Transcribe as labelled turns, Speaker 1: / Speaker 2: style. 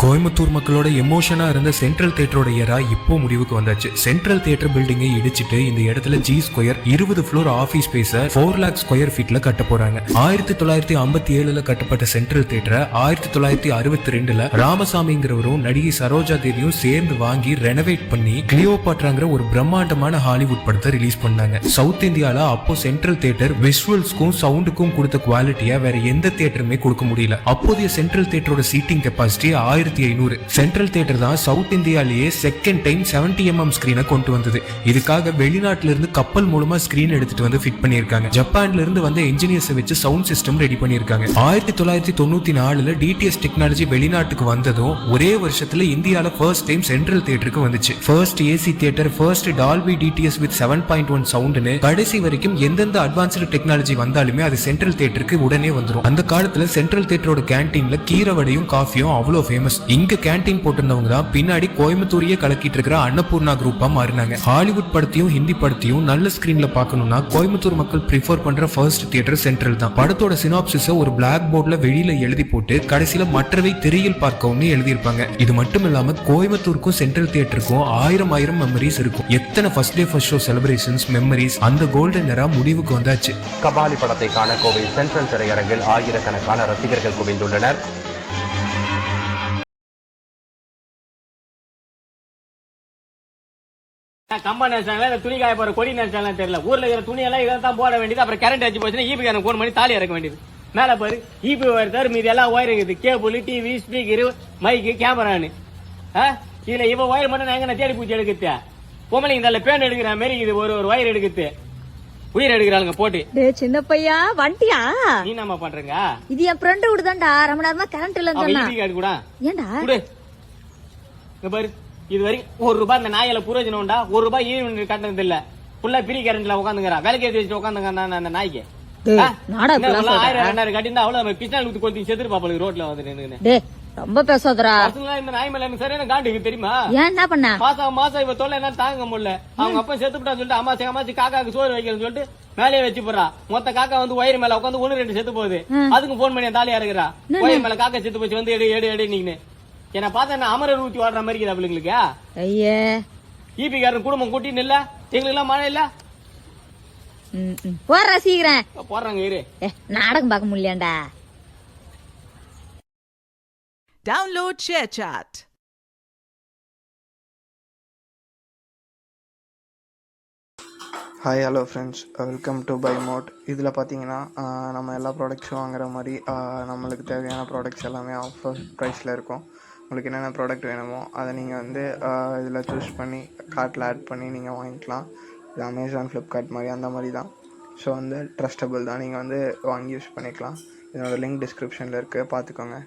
Speaker 1: கோயம்புத்தூர் மக்களோட எமோஷனா இருந்த central தியேட்டரோட era இப்போ முடிவுக்கு வந்தாச்சு. சென்ட்ரல் தியேட்டர் பில்டிங்கை இடிச்சிட்டு இந்த இடத்துல G square 20 floor office space 4 lakh square ஃபீட்ல கட்ட போறாங்க. 1957 கட்டப்பட்ட சென்ட்ரல் தியேட்டரை 1962 ராமசாமிங்கிறவரும் நடிகை சரோஜா தேவியும் சேர்ந்து வாங்கி ரெனோவேட் பண்ணி கிளியோபாட்ராங்கிற ஒரு பிரம்மாண்டமான ஹாலிவுட் படத்தை ரிலீஸ் பண்ணாங்க. சவுத் இந்தியால அப்போ சென்ட்ரல் தியேட்டர் விஷுவல்ஸ்க்கும் சவுண்டுக்கும் கொடுத்த குவாலிட்டியா வேற எந்த தியேட்டருமே கொடுக்க முடியல. அப்போதைய சென்ட்ரல் தியேட்டரோட சீட்டிங் கெப்பாசிட்டி 1500. சென்ட்ரல் தியேட்டர் தான் சவுத் இந்தியாலேயே செகண்ட் டைம் 70mm ஸ்கிரீனை கொண்டு வந்தது. இதுக்காக வெளிநாட்டுல இருந்து கப்பல் மூலமா ஸ்கிரீன் எடுத்துட்டு வந்து ஃபிட் பண்ணிருக்காங்க. ஜப்பான்ல இருந்து வந்த இன்ஜினியர்ஸ் வச்சு சவுண்ட் சிஸ்டம் ரெடி பண்ணிருக்காங்க. 1994 டிடிஎஸ் டெக்னாலஜி வெளிநாட்டுக்கு வந்ததும் ஒரே வருஷத்துல இந்தியால ஃபர்ஸ்ட் டைம் சென்ட்ரல் தியேட்டருக்கு வந்துச்சு. First AC theatre, first Dolby TDS with 7.1 சவுண்ட்னு கடைசி வரைக்கும் எந்தெந்த அட்வான்ஸ்டு டெக்னாலஜி வந்தாலுமே அது சென்ட்ரல் தியேட்டருக்கு உடனே வந்துடும். அந்த காலத்துல சென்ட்ரல் தியேட்டரோட கேன்டீன்ல கீரை வடையும் காஃபியும் அவ்வளவு ஃபேமஸ். இங்க கேன்டீன் போட்டிருந்தவங்க தான் பின்னாடி கோயம்புத்தூரையே கலக்கிட்டு இருக்கிற அன்னபூர்ணா குரூப்பா மாறினாங்க. ஹாலிவுட் படத்தையும் ஹிந்தி படத்தையும் நல்ல ஸ்கிரீன்ல பார்க்கணும்னா கோயம்புத்தூர் மக்கள் ப்ரிஃபர் பண்ற ஃபர்ஸ்ட் தியேட்டர் சென்ட்ரல் தான். படத்தோட சினாப்சிஸ ஒரு பிளாக் போர்ட்ல வெளியில எழுதி போட்டு கடைசியில மற்றவை திரையில் பார்க்கவும் எழுதியிருப்பாங்க. இது மட்டும் இல்லாம கோயம்புத்தூருக்கும் சென்ட்ரல் தியேட்டருக்கும் ஆயிரம் மெமரிஸ் இருக்கும். எத்தனை first day first show celebrations memories. அந்த கோல்டன் எரா முடிவுக்கு வந்தாச்சு.
Speaker 2: கபாலி படத்தை காண கோவை சென்ட்ரல் திரையரங்கில் ஆயிரக்கணக்கான ரசிகர்கள் குவிந்துள்ளனர்.
Speaker 3: கம்பா நினைச்சாங்களா துணி காய போற கொடி நினைச்சாலும் தெரியல. ஊர்ல இருக்கிற துணி எல்லாம் இதான் போட வேண்டியது. அப்புறம் கரண்ட் அடிச்சு போச்சுன்னா ஈபி காரன் போன் பண்ணி தாலி இறக்க வேண்டியது. மேல பாரு ஈபி ஒயர் மீது எல்லாம் ஒயர் இருக்குது. கேபிள், டிவி, ஸ்பீக்கர், மைக்கு, கேமரான்னு. இதுல இவ ஒயர் மட்டும் நான் எங்க தேடி பூச்சி எடுக்குது. பொம்பளைங்க நல்ல பேன் எடுக்கிற மாதிரி இது ஒரு ஒயர் எடுக்குது. உயிர் எடுக்கிறாங்க போட்டு.
Speaker 4: சின்ன பையா வண்டியா
Speaker 3: நீ நம்ம பண்றீங்க?
Speaker 4: இது என் ஃப்ரெண்ட் விடுதான்டா. ரொம்ப நேரமா கரண்ட் இல்ல
Speaker 3: கூட
Speaker 4: ஏன்டா
Speaker 3: பாரு. இது வரைக்கும் ₹1 இந்த நாயில புரோஜனம்டா. ₹1 ஈவன் கட்டணது இல்ல. ஃபுல்லா பிரி கரண்ட்ல உட்காந்துங்கிறா. வேலைக்கு ஏற்றி வச்சு உட்காந்துங்க அந்த நாய்க்கு. 1000-2000 கட்டிருந்தா அவ்வளவு பிஸ்டால் ஊத்தி கொத்தி செத்துரு பாப்பா ரோட்ல வந்து.
Speaker 4: ரொம்ப பேசாதரா.
Speaker 3: இந்த நாய் மேல எனக்கு சரியான காண்டுக்கு தெரியுமா?
Speaker 4: என்ன பண்ண
Speaker 3: மாசம் இவ தொல்லை என்ன தாங்க முடியல. அவங்க அப்பா செத்துப்பட்டா சொல்லிட்டு அம்மாச்சி காக்காக்கு சோறு வைக்கணும்னு சொல்லிட்டு மேலேயே வச்சு போடுறா. மொத்த காக்கா வந்து ஒயர் மேல உட்காந்து 1-2 செத்து போகுது. அதுக்கு போன் பண்ணி தாலியா இருக்கிறா. ஒயர் மேல காக்கா செத்து போச்சு வந்து எடு நீங்க என்ன பார்த்தா என்ன அமரர் ஊத்தி ஓடுற மாதிரி இருக்குது அவளுங்களுக்கு.
Speaker 4: ஐயே
Speaker 3: ஈபி காரன் குடும்பம் கூட்டின்னு இல்ல. எங்களுக்கு எல்லாம் மழை இல்ல.
Speaker 4: போடுற சீக்கிரம்
Speaker 3: போடுறாங்க. இரு
Speaker 4: நாடகம் பார்க்க முடியலண்டா.
Speaker 5: Download ShareChat.
Speaker 6: Hi hello friends, welcome to bye mode. இதில் பார்த்தீங்கன்னா நம்ம எல்லா ப்ராடக்ட்ஸும் வாங்குற மாதிரி நம்மளுக்கு தேவையான ப்ராடக்ட்ஸ் எல்லாமே ஆஃபர் ப்ரைஸில் இருக்கும். உங்களுக்கு என்னென்ன ப்ராடக்ட் வேணுமோ அதை நீங்கள் வந்து இதில் சூஸ் பண்ணி கார்ட்டில் ஆட் பண்ணி நீங்கள் வாங்கிக்கலாம். இது அமேசான், ஃப்ளிப்கார்ட் மாதிரி அந்த மாதிரி தான். ஸோ வந்து ட்ரஸ்டபுள் தான். நீங்கள் வந்து வாங்கி யூஸ் பண்ணிக்கலாம். இதனோட லிங்க் டிஸ்கிரிப்ஷனில் இருக்குது, பார்த்துக்கோங்க.